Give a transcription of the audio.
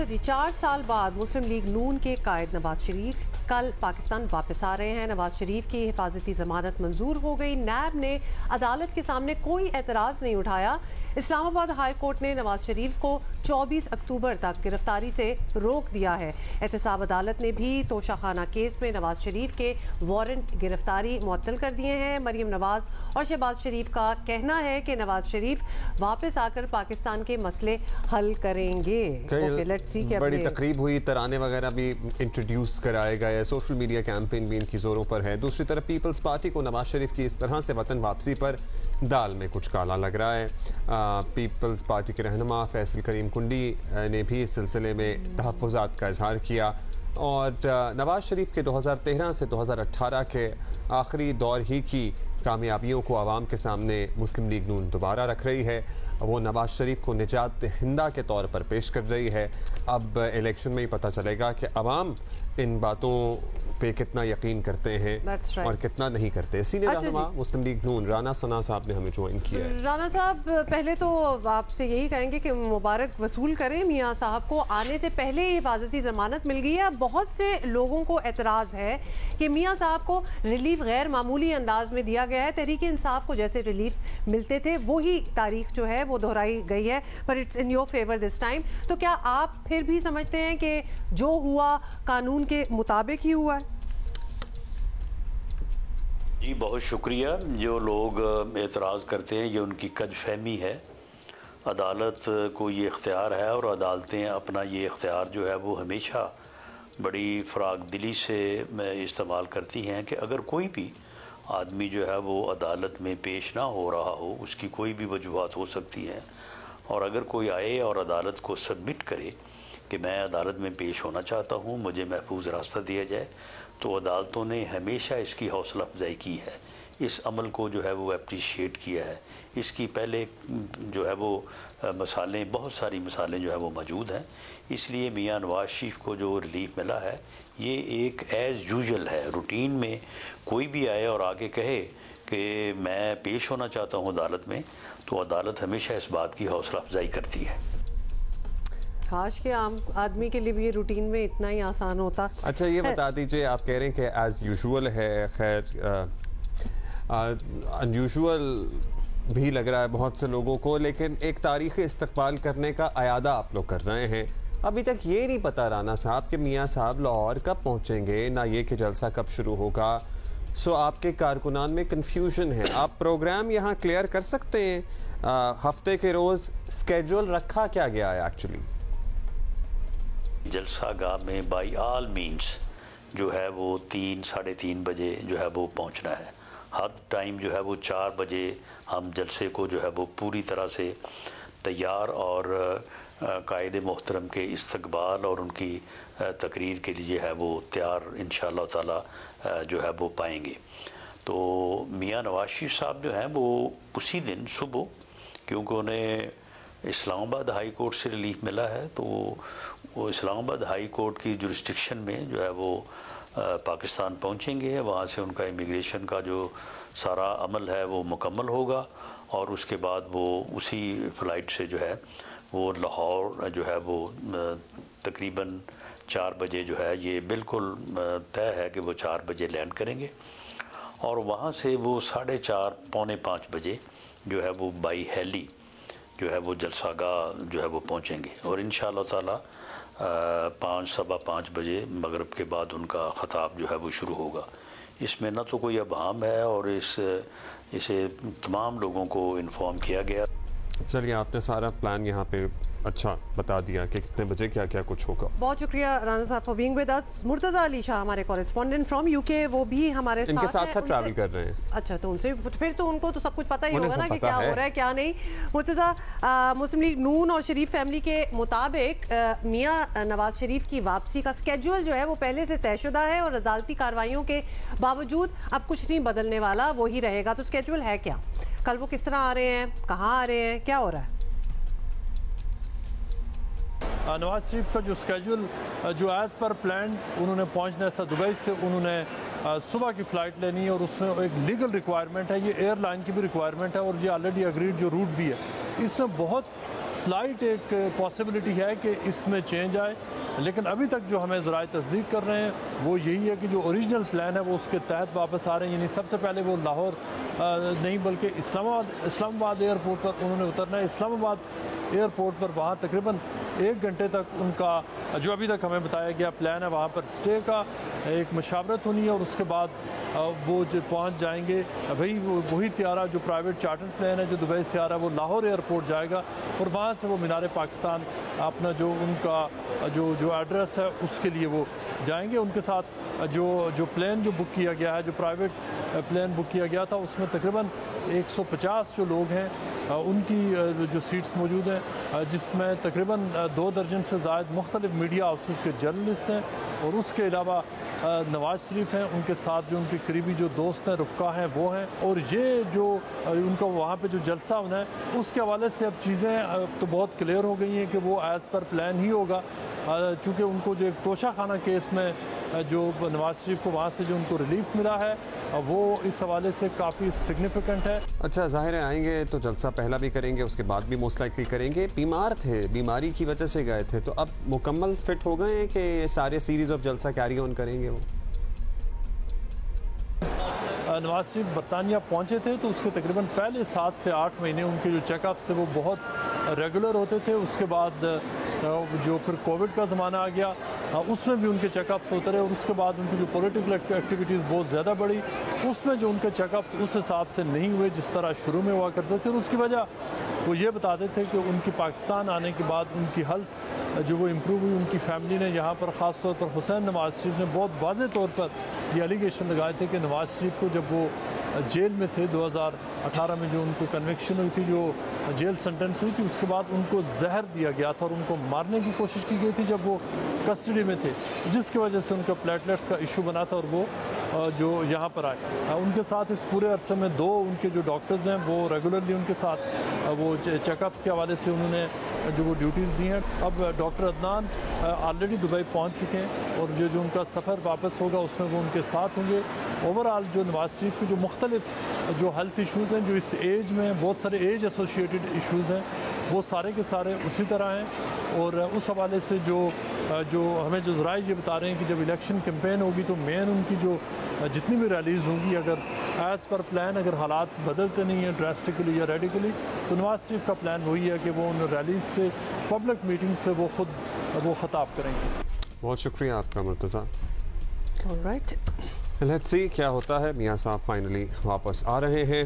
अच्छा जी, 4 साल बाद मुस्लिम लीग नून के कायद नवाज शरीफ कल पाकिस्तान वापस आ रहे हैं। नवाज शरीफ की हिफाजती जमानत मंजूर हो गई। नैब ने अदालत के सामने कोई एतराज़ नहीं उठाया। इस्लामाबाद हाई कोर्ट ने नवाज शरीफ को 24 अक्टूबर तक गिरफ्तारी से रोक दिया है। एहतसाब अदालत ने भी तोशाखाना केस में नवाज शरीफ के वारंट गिरफ्तारी मुअत्तल कर दिए हैं। मरीम नवाज और शहबाज शरीफ का कहना है कि नवाज शरीफ वापस आकर पाकिस्तान के मसले हल करेंगे। बड़ी तकरीब हुई, तराने वगैरह भी इंट्रोड्यूस कराए गए, सोशल मीडिया कैंपेन भी इनकी जोरों पर है। दूसरी तरफ पीपल्स पार्टी को नवाज शरीफ की इस तरह से वतन वापसी पर दाल में कुछ काला लग रहा है। पीपल्स पार्टी के रहनुमा फैसल करीम कुंडी ने भी इस सिलसिले में तहफ़्फ़ुज़ात का इजहार किया और नवाज शरीफ के 2013 से 2018 के आखिरी दौर ही की कामयाबियों को आवाम के सामने मुस्लिम लीग नून दोबारा रख रही है। वो नवाज शरीफ को निजात हिंदा के तौर पर पेश कर रही है। अब इलेक्शन में ही पता चलेगा कि आवाम इन बातों पे कितना यकीन करते हैं और कितना नहीं करते। सीनियर रहनुमा मुस्लिम लीग नून राना सना साहब ने हमें ज्वाइन किया है। राना साहब, पहले तो आपसे यही कहेंगे कि मुबारक वसूल करें मियाँ साहब को। आने से पहले ही हिफाजती ज़मानत मिल गई है। बहुत से लोगों को एतराज़ है कि मियाँ साहब को रिलीफ गैर मामूली अंदाज में दिया गया है। तहरीक इंसाफ को जैसे रिलीफ मिलते थे वही तारीख जो है वो दोहराई गई है, पर it's in your favour this time. तो क्या आप फिर भी समझते हैं कि जो हुआ कानून के मुताबिक ही हुआ है? जी बहुत शुक्रिया। जो लोग एतराज़ करते हैं ये उनकी कजफहमी है। अदालत को ये इख्तियार है और अदालतें अपना ये इख्तियार जो है वो हमेशा बड़ी फ़राग दिली से इस्तेमाल करती हैं कि अगर कोई भी आदमी जो है वो अदालत में पेश ना हो रहा हो, उसकी कोई भी वजूहात हो सकती हैं, और अगर कोई आए और अदालत को सबमिट करे कि मैं अदालत में पेश होना चाहता हूँ, मुझे महफूज रास्ता दिया जाए, तो अदालतों ने हमेशा इसकी हौसला अफजाई की है। इस अमल को जो है वो अप्रिशिएट किया है। इसकी पहले जो है वो मसालें, बहुत सारी मिसालें जो है वो मौजूद हैं। इसलिए मियाँ नवाज शरीफ को जो रिलीफ मिला है ये एक एज़ यूजुअल है। रूटीन में कोई भी आए और आके कहे कि मैं पेश होना चाहता हूँ अदालत में, तो अदालत हमेशा इस बात की हौसला अफजाई करती है। काश के आम आदमी के लिए भी ये रूटीन में इतना ही आसान होता। अच्छा, ये बता दीजिए, आप कह रहे हैं कि एज़ यूजुअल है, खैर अनयूजुअल भी लग रहा है बहुत से लोगों को, लेकिन एक तारीख़ी इस्तकबाल करने का अयादा आप लोग कर रहे हैं। अभी तक ये नहीं पता राना साहब कि मियाँ साहब लाहौर कब पहुँचेंगे, ना ये कि जलसा कब शुरू होगा। सो आपके कारकुनान में कन्फ्यूजन है। आप प्रोग्राम यहाँ क्लियर कर सकते हैं? हफ्ते के रोज़ स्केड्यूल रखा क्या गया है एक्चुअली? जलसा गाह में बाई आल मीन्स जो है वो 3-3:30 बजे जो है वो पहुंचना है। हद टाइम जो है वो 4 बजे हम जलसे को जो है वो पूरी तरह से तैयार और कायदे मोहतरम के इस्तकबाल और उनकी तकरीर के लिए है वो तैयार इंशाअल्लाह ताला जो है वो पाएंगे। तो मियाँ नवाज शरीफ साहब जो हैं वो उसी दिन सुबह, क्योंकि उन्हें इस्लामाबाद हाई कोर्ट से रिलीफ मिला है, तो वो इस्लामाबाद हाई कोर्ट की जुरिस्डिक्शन में जो है वो पाकिस्तान पहुंचेंगे। वहाँ से उनका इमिग्रेशन का जो सारा अमल है वो मुकम्मल होगा और उसके बाद वो उसी फ़्लाइट से जो है वो लाहौर जो है वो तकरीबन 4 बजे जो है, ये बिल्कुल तय है कि वो 4 बजे लैंड करेंगे और वहाँ से वो 4:30 पौने 5 बजे जो है वो बाई हेली जो है वो जलसागाह जो है वो पहुँचेंगे और इंशाअल्लाह ताला 5-5:15 बजे मगरिब के बाद उनका ख़ताब जो है वो शुरू होगा। इसमें ना तो कोई अभाम है और इसे तमाम लोगों को इन्फॉर्म किया गया। चलिए, आपने सारा प्लान यहाँ पे अच्छा बता दिया कि कितने बजे क्या क्या कुछ होगा। बहुत शुक्रिया राना साहब for being with us. Murtaza Ali Shah हमारे कॉरेस्पॉन्डेंट फ्रॉम यूके, वो भी हमारे इनके साथ ट्रैवल कर रहे हैं। अच्छा, तो उनसे फिर तो उनको तो सब कुछ पता ही होगा ना कि क्या हो रहा है क्या नहीं। मुर्तज़ा, मुस्लिम लीग नून और शरीफ फैमिली के मुताबिक मियाँ नवाज शरीफ की वापसी का स्केड्यूल जो है वो पहले से तयशुदा है और अदालती कार्रवाइयों के बावजूद अब कुछ नहीं बदलने वाला, वही रहेगा। तो स्केड्यूल है क्या? कल वो किस तरह आ रहे हैं, कहाँ आ रहे हैं, क्या हो रहा है? नवाज शरीफ का जो स्केड्यूल जो एज़ पर प्लान उन्होंने पहुंचना है दुबई से, उन्होंने सुबह की फ़्लाइट लेनी है और उसमें एक लीगल रिक्वायरमेंट है, ये एयरलाइन की भी रिक्वायरमेंट है और ये ऑलरेडी अग्रीड जो रूट भी है इसमें बहुत स्लाइट एक पॉसिबिलिटी है कि इसमें चेंज आए, लेकिन अभी तक जो हमें ज़राए तस्दीक कर रहे हैं वो यही है कि जो ओरिजिनल प्लान है वो उसके तहत वापस आ रहे हैं। यानी सबसे पहले वो लाहौर नहीं बल्कि इस्लामाबाद एयरपोर्ट पर उन्होंने उतरना है। इस्लामाबाद एयरपोर्ट पर वहाँ तकरीबन 1 घंटे तक उनका जो अभी तक हमें बताया गया प्लान है वहाँ पर स्टे का एक मशावरत होनी है, और उसके बाद वो जो पहुँच जाएंगे भाई वही त्यारा जो प्राइवेट चार्टर प्लेन है जो दुबई से आ रहा है वो लाहौर एयरपोर्ट जाएगा, और वहाँ से वो मीनार पाकिस्तान अपना जो उनका जो एड्रेस है उसके लिए वो जाएंगे। उनके साथ जो प्लेन जो बुक किया गया है, जो प्राइवेट प्लेन बुक किया गया था, उसमें तकरीबन 150 जो लोग हैं उनकी जो सीट्स मौजूद हैं, जिसमें तकरीबन 2 दर्जन से ज़ायद मुख्तलिफ मीडिया हाउसेस के जर्नलिस्ट हैं, और उसके अलावा नवाज शरीफ हैं, उनके साथ जो उनके करीबी जो दोस्त हैं रुफ़का हैं वो हैं, और ये जो उनका वहाँ पे जो जलसा होना है उसके हवाले से अब चीज़ें तो बहुत क्लियर हो गई हैं कि वो एज़ पर प्लान ही होगा, चूँकि उनको जो एक तोशा खाना केस में जो नवाज शरीफ को वहाँ से जो उनको रिलीफ मिला है वो इस हवाले से काफ़ी सिग्निफिकेंट है। अच्छा, ज़ाहिर है आएंगे तो जलसा पहला भी करेंगे, उसके बाद भी मोस्ट लाइकली करेंगे। बीमार थे, बीमारी की वजह से गए थे, तो अब मुकम्मल फिट हो गए हैं कि सारे सीरीज़ ऑफ जलसा कैरी ऑन करेंगे वो? नवाज शरीफ बरतानिया पहुँचे थे तो उसके तकरीबन पहले 7 से 8 महीने उनके जो चेकअप थे वो बहुत रेगुलर होते थे। उसके बाद जो फिर कोविड का ज़माना आ गया उसमें भी उनके चेकअप्स होते रहे, और उसके बाद उनकी जो पॉलिटिकल एक्टिविटीज़ बहुत ज़्यादा बढ़ी, उसमें जो उनके चेकअप उस हिसाब से नहीं हुए जिस तरह शुरू में हुआ करते थे, और उसकी वजह वो ये बताते थे कि उनकी पाकिस्तान आने के बाद उनकी हेल्थ जो वो इम्प्रूव हुई। उनकी फैमिली ने यहाँ पर ख़ास तौर पर हुसैन नवाज शरीफ ने बहुत वाज़े तौर पर ये एलिगेशन लगाए थे कि नवाज शरीफ को जब वो जेल में थे 2018 में जो उनको कन्विक्शन हुई थी, जो जेल सेंटेंस हुई थी, उसके बाद उनको जहर दिया गया था और उनको मारने की कोशिश की गई थी जब वो कस्टडी में थे, जिसकी वजह से उनका प्लेटलेट्स का इशू बना था और वो जो यहाँ पर आए। उनके साथ इस पूरे अरसे में 2 उनके जो डॉक्टर्स हैं वो रेगुलरली उनके साथ वो चेकअप्स के हवाले से उन्होंने जो वो ड्यूटीज़ दी हैं। अब डॉक्टर अदनान ऑलरेडी दुबई पहुँच चुके हैं, और जो उनका सफ़र वापस होगा उसमें वो उनके साथ होंगे। ओवरऑल जो नवाज शरीफ के जो मुख्तलिफ जो हेल्थ इशूज़ हैं, जो इस एज में बहुत सारे एज एसोसिएटेड इशूज़ हैं, वो सारे के सारे उसी तरह हैं। और उस हवाले से जो हमें जो ज़राए ये बता रहे हैं कि जब इलेक्शन कैंपेन होगी तो मेन उनकी जो जितनी भी रैलीज़ होंगी, अगर एज़ पर प्लान अगर हालात बदलते नहीं हैं ड्रास्टिकली या रेडिकली, तो नवाज शरीफ का प्लान वही है कि वो उन रैलीज़ से, पब्लिक मीटिंग से वो खुद वो ख़िताब करेंगे। बहुत शुक्रिया आपका मुर्तज़ा। ऑलराइट, लेट्स सी क्या होता है। मियां साहब फाइनली वापस आ रहे हैं।